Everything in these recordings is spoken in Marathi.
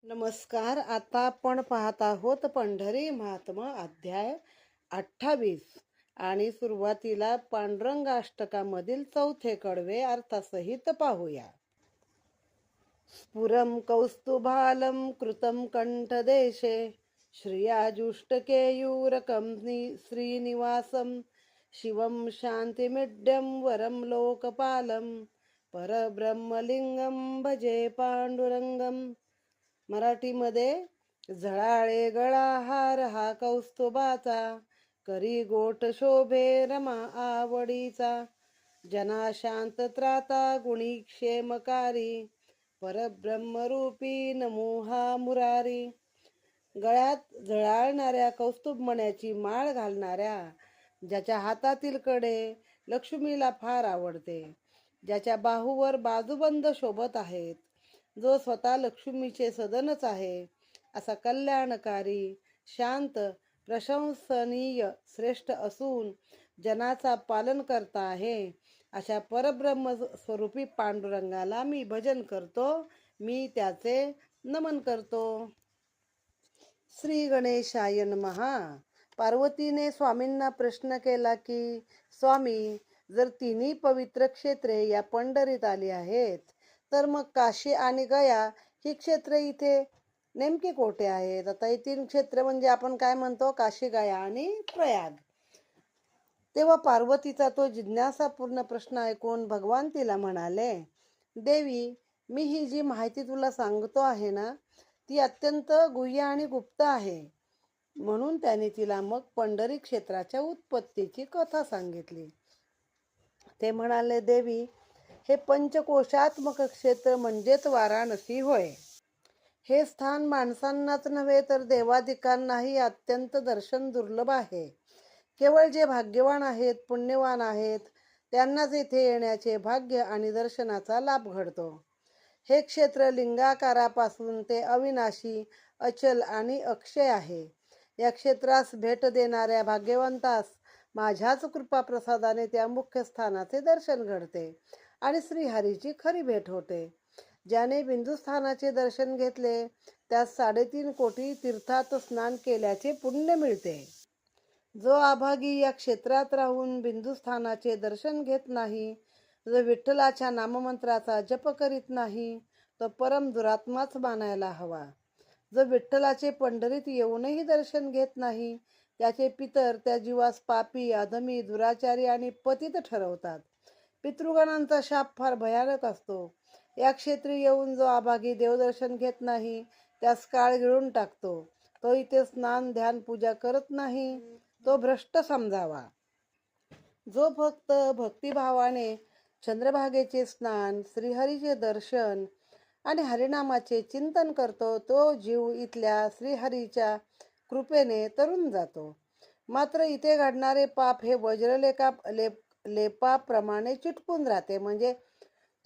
नमस्कार. आता आपण पाहत आहोत पंढरी महात्मा अध्याय 28 आणि सुरुवातीला पांडुरंग अष्टकामधील चौथे कडवे अर्थासहित पाहूया. स्फुरं कौस्तुभालं कृतं कंठदेशे श्रियाजुष्टकेयूरकं श्रीनिवासं शिवं शान्तिमिड्यं वरं लोकपालं परब्रह्मलिंगं भजे पांडुरंगम. मराठीमध्ये झळाळे गळा हार हा कौस्तुभाचा, करी गोट शोभे रमा आवडीचा, जना शांत त्राता गुणी क्षेमकारी, परब्रह्मरूपी नमो हा मुरारी. गळ्यात झळाळणाऱ्या कौस्तुभ मण्याची माळ घालणाऱ्या, ज्याच्या हातातील कडे लक्ष्मीला फार आवडते, ज्याच्या बाहूवर बाजूबंद शोभत आहेत, जो स्वतः लक्ष्मीचे सदनच आहे, असा कल्याणकारी, शांत, प्रशंसनीय, श्रेष्ठ असून जनाचा पालन करता आहे, अशा परब्रह्म स्वरूपी पांडुरंगाला मी भजन करतो, मी त्याचे नमन करतो. श्री गणेशाय नमः. पार्वतीने स्वामींना प्रश्न केला की, स्वामी, जर तिन्ही पवित्र क्षेत्रे या पंढरीत आली आहेत, तर मग काशी आणि गया ही क्षेत्रे इथे नेमकी कोठे आहेत? आता ही तीन क्षेत्रे म्हणजे आपण काय म्हणतो, काशी, गया आणि प्रयाग. तेव्हा पार्वतीचा तो जिज्ञासापूर्ण प्रश्न ऐकून भगवान तिला म्हणाले, देवी, मी ही जी माहिती तुला सांगतो आहे ना, ती अत्यंत गुह्य आणि गुप्त आहे. म्हणून त्याने तिला मग पंढरी क्षेत्राच्या उत्पत्तीची कथा सांगितली. ते म्हणाले, देवी, हे पंचकोशात्मक क्षेत्र म्हणजेच वाराणसी होय. हे स्थान माणसांनाच नव्हे तर देवादिकांनाही अत्यंत दर्शन दुर्लभ आहे. केवळ जे भाग्यवान आहेत, पुण्यवान आहेत, त्यांनाच येथे येण्याचे भाग्य आणि दर्शनाचा लाभ घडतो. हे क्षेत्र लिंगाकारापासून ते अविनाशी, अचल आणि अक्षय आहे. या क्षेत्रास भेट देणाऱ्या भाग्यवंतास माझ्याच कृपाप्रसादाने त्या मुख्य स्थानाचे दर्शन घडते आणि श्रीहरीची खरी भेट होते. ज्याने बिंदुस्थानाचे दर्शन घेतले, त्यास 3.5 कोटी तीर्थात स्नान केल्याचे पुण्य मिळते. जो अभागी या क्षेत्रात राहून बिंदुस्थानाचे दर्शन घेत नाही, जो विठ्ठलाच्या नाममंत्राचा जप करीत नाही, तो परम दुरात्माच मानायला हवा. जो विठ्ठलाचे पंढरीत येऊनही दर्शन घेत नाही, त्याचे पितर त्या जीवास पापी, अधमी, दुराचारी आणि पतित ठरवतात. पितृगणांचा शाप फार भयानक असतो. या क्षेत्री येऊन जो अभागी देवदर्शन घेत नाही, त्यास काळ गिळून टाकतो. तो इथे स्नान, ध्यान, पूजा करत नाही, तो भ्रष्ट समजावा. जो भक्त भक्तिभावाने चंद्रभागेचे स्नान, श्रीहरीचे दर्शन आणि हरिनामाचे चिंतन करतो, तो जीव इथल्या श्रीहरीच्या कृपेने तरून जातो. मात्र इथे घडणारे पाप हे लेपाप्रमाणे चिटकून राहते. म्हणजे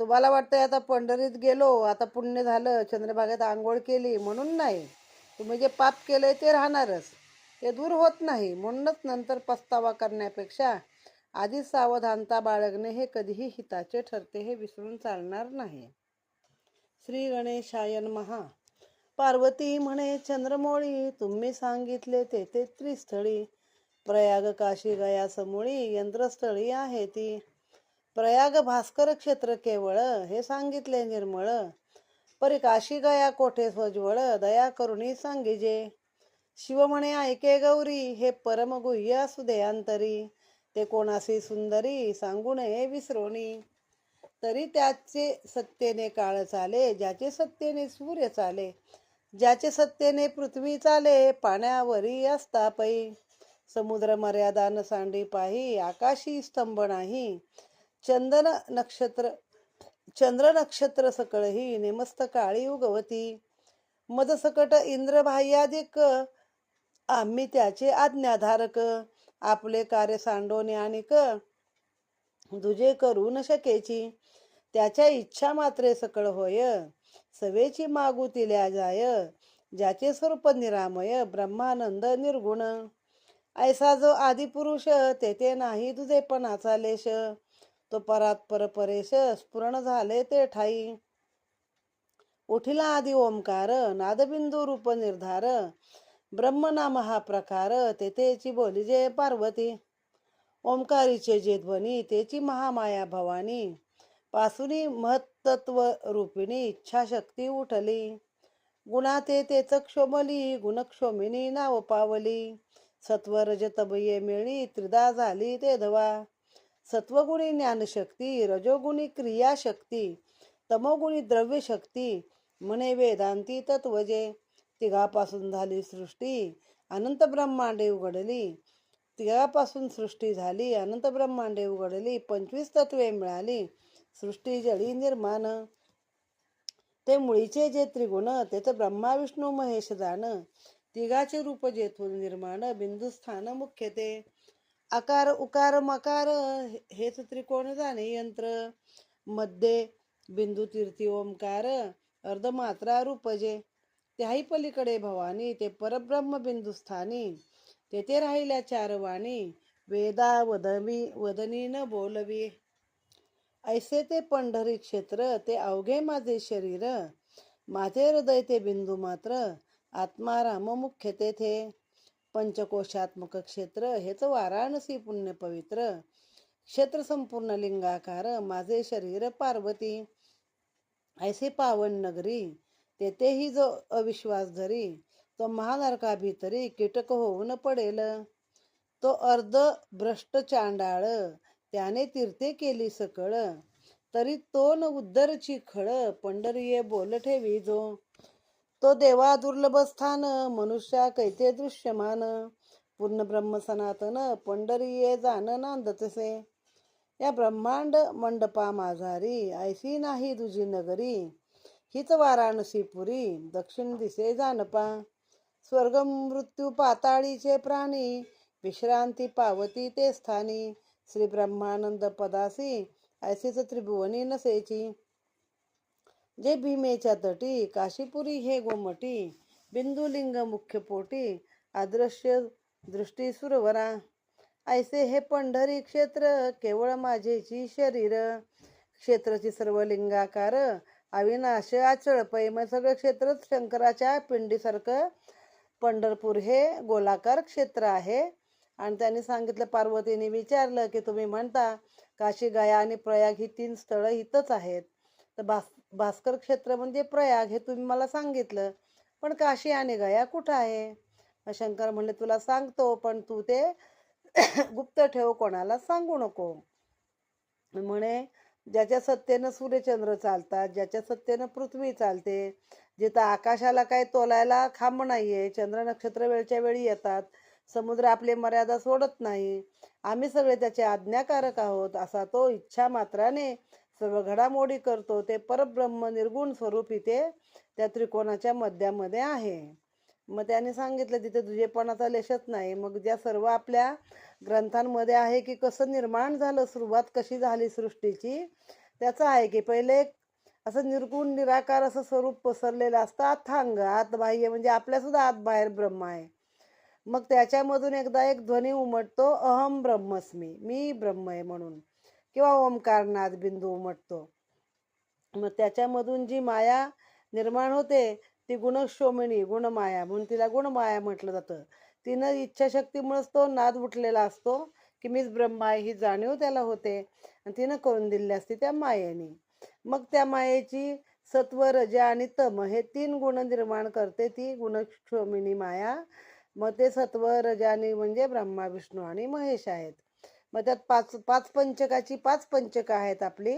तुम्हाला वाटतंय आता पंढरीत गेलो, आता पुण्य झालं, चंद्रभागेत आंघोळ केली म्हणून नाही. तुम्ही जे पाप केलंय ते राहणारच, ते दूर होत नाही. म्हणूनच नंतर पस्तावा करण्यापेक्षा आधी सावधानता बाळगणे हे कधीही हिताचे ठरते, हे विसरून चालणार नाही. श्री गणेशाय नमः. पार्वती म्हणे, चंद्रमौळी, तुम्ही सांगितले तेथे त्रिस्थळी, प्रयाग, काशी, गया समूळी यंत्रस्थळी आहे ती. प्रयाग भास्कर क्षेत्र केवळ, हे सांगितले निर्मळ, परी काशी गया कोठे स्वज्वळ, दया करुणी सांगिजे. शिव म्हणे, ऐके गौरी, हे परम गुह्य असू दे अंतरी, ते कोणासी सुंदरी सांगू नये विसरोनी. तरी त्याचे सत्तेने काळ चाले, ज्याचे सत्तेने सूर्य चाले, ज्याचे सत्तेने पृथ्वी चाले, पाण्यावरी असता पै. समुद्र मर्यादा न सांडी पाही, आकाशी स्तंभ नाही. चंद्र नक्षत्र सकळही, नेमस्त काळी उगवती. मदसकट इंद्र बाह्यादिक, आम्ही त्याचे आज्ञाधारक. आपले कार्य सांडोने आणिक, दुजे करू न शकेची. त्याच्या इच्छा मात्रे सकळ होय, सवेची मागू तिल्या जाय. ज्याचे स्वरूप निरामय, ब्रह्मानंद निर्गुण. ऐसा जो आदिपुरुष, तेथे नाही तुझेपणाचा लेश. तो परात्पर परेश, स्फुरण झाले ते ठाई. उठिला आदी ओंकार नादबिंदू रूप निर्धार ब्रह्मनाम हा प्रकार तेथेची बोली जे पार्वती ओंकारीचे जे ध्वनी तेची महामाया भवानी पासुनी महत्त्व रूपिणी इच्छाशक्ती उठली गुणाते तेच क्षोमली गुणक्षोमिनी नाव पावली सत्वरज तबये मिळी त्रिदा झाली ते धवा सत्वगुणी ज्ञानशक्ती रजोगुणी क्रियाशक्ती तमोगुणी द्रव्यशक्ती म्हणे वेदांती तत्वजे तिघापासून झाली सृष्टी अनंत ब्रह्मांडे उघडली तिघापासून सृष्टी झाली अनंत ब्रह्मांडे उघडली 25 तत्वे मिळाली सृष्टी जळी निर्माण ते मुळीचे जे त्रिगुण तेच ब्रह्मा विष्णू महेश जाण तिघाचे रूप जेथून निर्माण बिंदुस्थान मुख्य ते आकार उकार मकार हेच त्रिकोण जाणे यंत्र मध्ये बिंदू तीर्थी ओंकार अर्धमात्रा रूप जे त्याही पलीकडे भवानी ते परब्रह्म बिंदुस्थानी तेथे राहिल्या चार वाणी वेदा वदनी न बोलवी ऐसे ते पंढरी क्षेत्र ते अवघे माझे शरीर माझे हृदय ते बिंदू मात्र आत्मा राम मुख्य तेथे पंचकोशात्मक क्षेत्र हेच वाराणसी पुण्य पवित्र क्षेत्र संपूर्ण लिंगाकार माझे शरीर पार्वती ऐसे पावन नगरी तेथेही जो अविश्वास धरी तो महानरका भीतरी कीटक होऊन पडेल तो अर्ध भ्रष्ट चांडाळ त्याने तीर्थे केली सकळ तरी तो न उद्धरची खळ पंढरीये बोल ठेवी जो तो देवा दुर्लभ स्थान मनुष्या कैते दृश्यमान पूर्ण ब्रह्म सनातन पंढरीये जाण नांदतसे या ब्रह्मांड मंडपा माझारी ऐसी नाही तुझी नगरी हीच वाराणसी पुरी दक्षिण दिसे जानपा स्वर्ग मृत्यू पाताळीचे प्राणी विश्रांती पावती ते स्थानी श्री ब्रह्मानंद पदासी ऐसीच त्रिभुवनी नसेची जे भीमेच्या तटी काशीपुरी हे गोमटी बिंदुलिंग मुख्य पोटी अदृश्य दृष्टी सुरवरा ऐसे हे पंढरी क्षेत्र केवळ माझेची शरीर क्षेत्राची सर्व लिंगाकार अविनाश अचळपय मग सगळं क्षेत्र शंकराच्या पिंडीसारखं पंढरपूर हे गोलाकार क्षेत्र आहे. आणि त्यांनी सांगितलं पार्वतीने विचारलं की तुम्ही म्हणता काशी गया आणि प्रयाग ही 3 स्थळं इथंच आहेत तर भास्कर क्षेत्र म्हणजे प्रयाग हे तुम्ही मला सांगितलं पण काशी आणि गया कुठं आहे. शंकर म्हणले तुला सांगतो पण तू ते गुप्त ठेव कोणाला सांगू नको. म्हणे ज्याच्या सत्तेनं सूर्यचंद्र चालतात ज्याच्या सत्तेनं पृथ्वी चालते जिथं आकाशाला काही तोलायला खांब नाहीये चंद्र नक्षत्र वेळच्या वेळी येतात समुद्र आपली मर्यादा सोडत नाही आम्ही सगळे त्याचे आज्ञाकारक आहोत असा तो इच्छा मात्राने सर्व घडामोडी करतो ते परब्रह्म निर्गुण स्वरूपी ते त्या त्रिकोणाच्या मध्यामध्ये आहे. मग त्याने सांगितलं तिथे तुझेपणाचा लेशच नाही. मग ज्या सर्व आपल्या ग्रंथांमध्ये आहे की कसं निर्माण झालं सुरुवात कशी झाली सृष्टीची त्याचं आहे की पहिले एक असं निर्गुण निराकार असं स्वरूप पसरलेलं असतं अथांग आत बाह्य म्हणजे आपल्या सुद्धा आत बाहेर ब्रह्म आहे. मग त्याच्यामधून एकदा एक ध्वनी उमटतो अहम ब्रह्मस्मी मी ब्रह्म आहे म्हणून किंवा ओंकारनाद बिंदू उमटतो. मग त्याच्यामधून जी माया निर्माण होते ती गुणक्षोमिणी गुणमाया म्हणून तिला गुणमाया म्हटलं जातं. तिनं इच्छाशक्तीमुळेच तो नाद उठलेला असतो की मीच ब्रह्म आहे ही जाणीव त्याला होते आणि तिनं करून दिली असते त्या मायेने. मग त्या मायेची सत्व रज आणि तम हे 3 गुण निर्माण करते ती गुणक्षोमिणी माया. मग ते सत्व रजानी म्हणजे ब्रह्मा विष्णू आणि महेश आहेत. मग त्यात पाच पंचकाची 5 पंचक आहेत आपली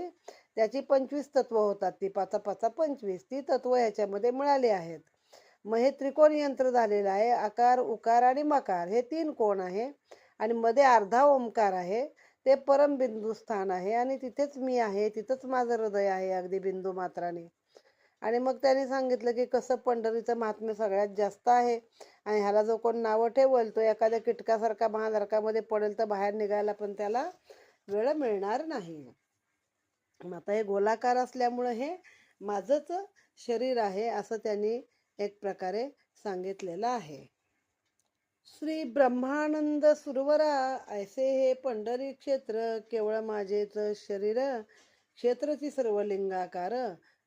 त्याची 25 तत्व होतात ती 5 5 25 ती तत्व ह्याच्यामध्ये मिळाली आहेत. मग हे त्रिकोण यंत्र झालेलं आहे. आकार उकार आणि मकार हे 3 कोण आहे आणि मध्ये अर्धा ओंकार आहे ते परमबिंदू स्थान आहे आणि तिथेच मी आहे तिथंच माझं हृदय आहे अगदी बिंदू मात्राने. आणि मग त्याने सांगितलं की कसं पंढरीचं महात्म्य सगळ्यात जास्त आहे आणि ह्याला जो कोण नावं ठेवल तो एखाद्या कीटकासारखा महानरकामध्ये पडेल तर बाहेर निघायला पण त्याला वेळ मिळणार नाही. आता हे गोलाकार असल्यामुळं हे माझंच शरीर आहे असं त्यांनी एक प्रकारे सांगितलेलं आहे. श्री ब्रह्मानंद सुरवरा ऐसे हे पंढरी क्षेत्र केवळ माझेच शरीर क्षेत्रची सर्व लिंगाकार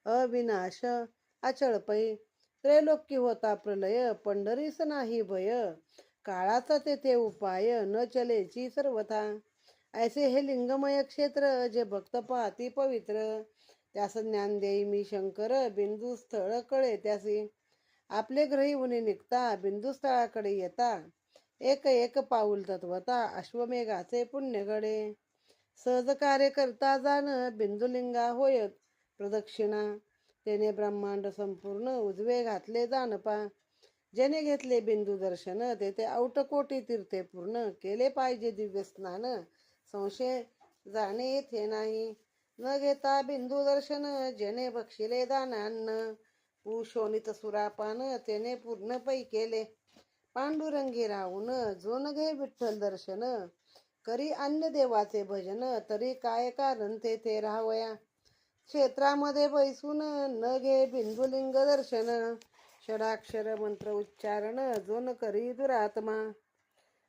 अविनाश अचळ पै त्रैलोक्य होता प्रलय पंढरीस नाही भय काळाचा तेथे उपाय न चलेची सर्वथा ऐसे हे लिंगमय क्षेत्र जे भक्त पाहती पवित्र त्यास ज्ञान देई मी शंकर बिंदू स्थळ कळे त्यासी आपले ग्रही उनी निघता बिंदू स्थळाकडे येता एक एक पाऊल तत्वता अश्वमेघाचे पुण्य घडे सहज कार्य करता जाण बिंदुलिंगा होय प्रदक्षिणा त्याने ब्रह्मांड संपूर्ण उजवे घातले जानपा ज्याने घेतले बिंदू दर्शन तेथे औटकोटी तीर्थे पूर्ण केले पाहिजे दिव्य स्नान संशय जाणे येथे नाही न घेता बिंदू दर्शन जेणे बक्षिले दानान्न शोणित सुरापान त्याने पूर्ण पै केले पांडुरंगी राहून जो न घे विठ्ठल दर्शन करी अन्य देवाचे भजन तरी काय कारण तेथे राहावया क्षेत्रामध्ये बैसून न घे बिंदुलिंग दर्शन षडाक्षर मंत्र उच्चारण जो न करी दुरात्मा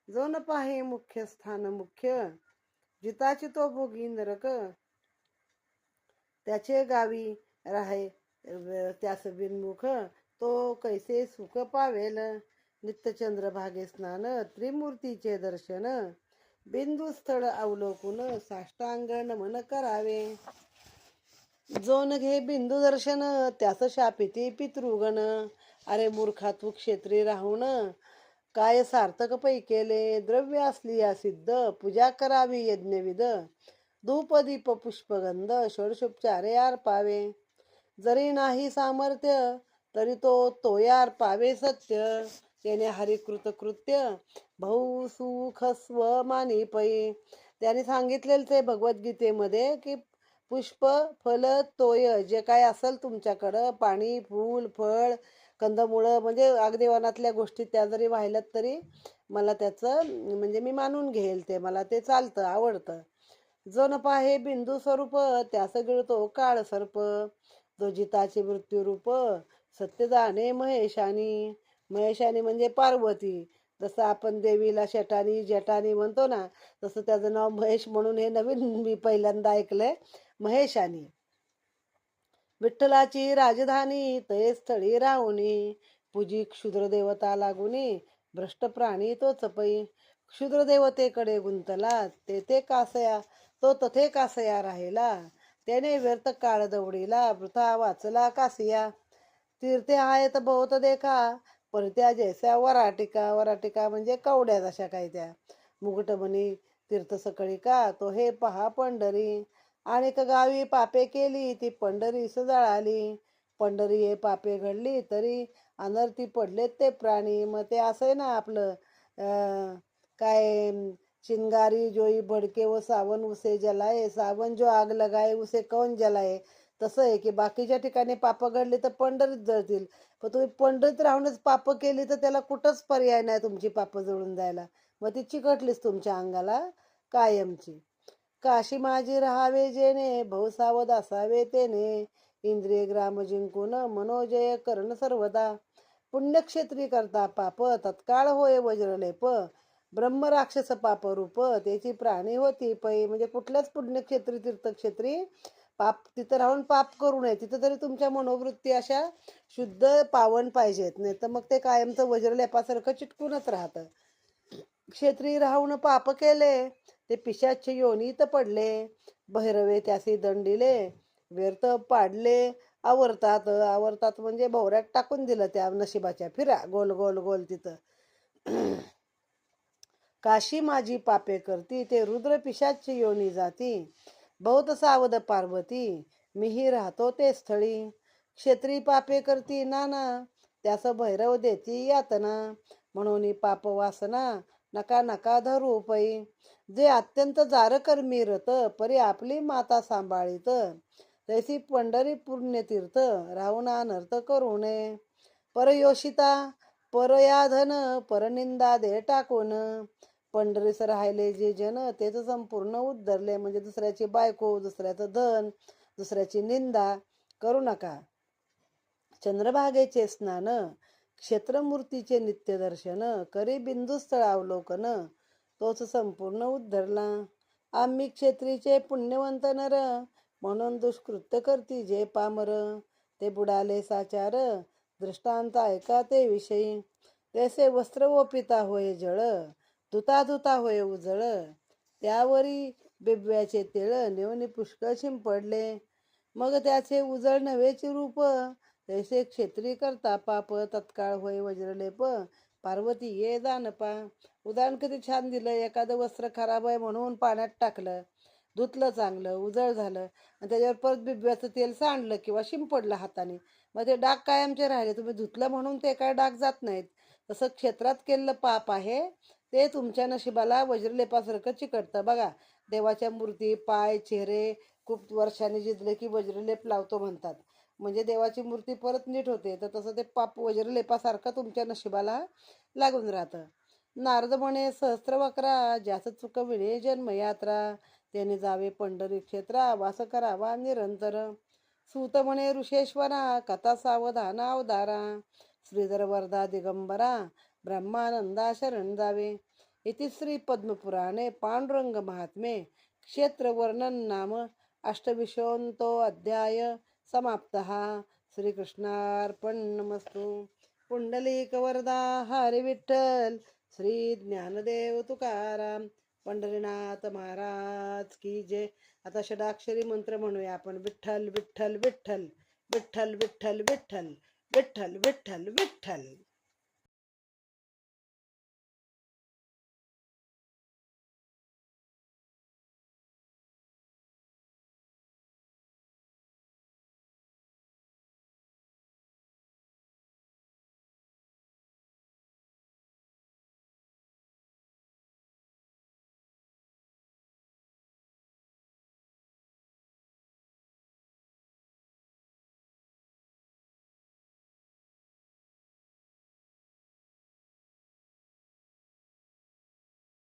जो न पाहे मुख्य स्थान मुख्य जिताची तो भोगी नरक त्याचे गावी राहे त्यास बिनमुख तो कैसे सुख पावेल नित्यचंद्र भागे स्नान त्रिमूर्तीचे दर्शन बिंदू स्थळ अवलोकून साष्टांग नमन करावे जो न घे बिंदू दर्शन त्यास शापिती पितृगण अरे मूर्खा तू क्षेत्री राहून काय सार्थक पै केले द्रव्य असली या सिद्ध पूजा करावी यज्ञविध धूप दीप पुष्पगंध षोडशोपचारे अर्पावे जरी नाही सामर्थ्य तरी तो तोयार पावे सत्य त्याने हरिकृत कृत्य भाऊ सुख स्व मानी पै त्याने सांगितलेलं ते भगवद्गीतेमध्ये की पुष्प फल तोय जे काय असेल तुमच्याकडं पाणी फूल फळ कंदमुळं म्हणजे अगदी वनातल्या गोष्टी त्या जरी वाहिल्यात तरी मला त्याचं म्हणजे मी मानून घेईल ते मला ते चालतं आवडतं जो न पाहे बिंदू स्वरूप त्यास गिळतो काळ सर्प जो जिताचे मृत्यू रूप सत्य जाणे महेशानी महेशानी म्हणजे पार्वती जसं आपण देवीला शटानी जटानी म्हणतो ना तसं त्याचं नाव महेश म्हणून हे नवीन मी पहिल्यांदा ऐकलंय महेशानी विठ्ठलाची राजधानी ते स्थळी राहुनी पूजी क्षुद्र देवता लागुनी भ्रष्ट प्राणी तो चपई क्षुद्र देवतेकडे गुंतला तेथे कासया तो तथे कासया राहिला त्याने व्यर्थ काळ दवडीला वृथा वाचला कासिया तीर्थे आहेत बहुत देखा परत्या जैसा वराटिका वराटिका म्हणजे कवड्या जशा काही त्या मुकुटमणी तीर्थ सकळिका तो हे पहा पंढरी अनेक गावी पापे केली ती पंढरीस जळाली पंढरी हे पापे घडली तरी अनर्थी पडलेत ते प्राणी मग ते असं आहे ना आपलं काय चिंगारी जोई भडके व सावन उसे जलाए सावन जो आग लगाए उसे कौन जलाए तसं आहे की बाकीच्या ठिकाणी पाप घडली तर पंढरीत जळतील पण तुम्ही पंढरीत राहूनच पाप केली तर त्याला कुठंच पर्याय नाही तुमची पाप जळून जायला मग ती चिकटलीच तुमच्या अंगाला कायमची काशी माझी राहावे जेणे बहुसावध असावे तेने इंद्रिय ग्राम जिंकून मनोजय करण सर्वदा पुण्यक्षेत्री करता पाप तत्काळ होय वज्रलेप ब्रह्म राक्षस पाप रूप त्याची प्राणी होती पै म्हणजे कुठल्याच पुण्यक्षेत्री तीर्थक्षेत्री पाप तिथं राहून पाप करू नये तिथं तरी तुमच्या मनोवृत्ती अशा शुद्ध पावन पाहिजेत नाही तर मग ते कायमचं वज्रलेपासारखं चिटकूनच राहतं क्षेत्री राहून पाप केले ते पिशाच्य योनीत पडले भैरवे त्यासी दंडिले व्यर्थ पाडले आवरतात आवरतात म्हणजे भोवऱ्यात टाकून दिलं त्या नशिबाच्या फिरा गोल गोल गोल तिथं काशी माझी पापे करती ते रुद्र पिशाच्य योनी जाती बहुत सावध पार्वती मीही राहतो ते स्थळी क्षेत्री पापे करती नाना त्यास भैरव देती यातना म्हणून पाप वासना नका नका धरू पै जे अत्यंत जारकर्मी रत परी आपली माता सांभाळीत तैसी पंढरी पुण्यतीर्थ राहून अनर्थ करू नये परयोषिता परयाधन परनिंदा दे टाकून पंढरीस राहिले जे जन तेच संपूर्ण उद्धरले म्हणजे दुसऱ्याची बायको दुसऱ्याचं धन दुसऱ्याची निंदा करू नका चंद्रभागेचे स्नान क्षेत्रमूर्तीचे नित्य दर्शन करी बिंदुस्थळ अवलोकन तोच संपूर्ण उद्धरला आम्ही क्षेत्रीचे पुण्यवंत नर म्हणून दुष्कृत्य करती जे पामर ते बुडाले साचार, दृष्टांत ऐका ते विषयी. तैसे वस्त्र व पिता होय जळ, धुता धुता होय उजळ. त्यावरी बिब्याचे तिळ, नेवनी पुष्कळ शिंपडले. मग त्याचे उजळ नव्हेचे रूप, तैसे क्षेत्री करता पाप. तत्काळ होय वज्रलेप, पार्वती ये दानपा. उदाहरण किती छान दिलं. एखादं वस्त्र खराब आहे म्हणून पाण्यात टाकलं, धुतलं, चांगलं उजळ झालं, आणि त्याच्यावर परत बिब्याचं तेल सांडलं किंवा शिंपडलं हाताने, मग ते डाग कायमचे राहिले. तुम्ही धुतलं म्हणून ते काय डाग जात नाहीत. तसं क्षेत्रात केलेलं पाप आहे ते तुमच्या नशिबाला वज्रलेपासारखं चिकटतं. बघा, देवाच्या मूर्ती, पाय, चेहरे खूप वर्षांनी जिजले की वज्रलेप लावतो म्हणतात, म्हणजे देवाची मूर्ती परत नीट होते. तर तसं ते पाप वज्रलेपासारखं तुमच्या नशिबाला लागून राहतं. नारद म्हणे सहस्त्रवक्रा, ज्याचं चुकविणे जन्मयात्रा, त्याने जावे पंढरी क्षेत्रा, वास करावा निरंतर. सूत म्हणे ऋषेश्वरा, कथा सावधाना अवधारा, श्रीधर वरदा दिगंबरा, ब्रह्मानंदा शरण जावे. इति श्री पद्मपुराणे पांडुरंग महात्मे क्षेत्र वर्णन नाम अष्टविंशोतो अध्याय समाप्तः. श्रीकृष्णार्पणमस्तु. पुंडलिक वरदा हरी विठ्ठल, श्री ज्ञानदेव तुकाराम, पंढरीनाथ महाराज की जय. आता षडाक्षरी मंत्र म्हणूया आपण. विठ्ठल विठ्ठल विठ्ठल, विठ्ठल विठ्ठल विठ्ठल, विठ्ठल विठ्ठल विठ्ठल.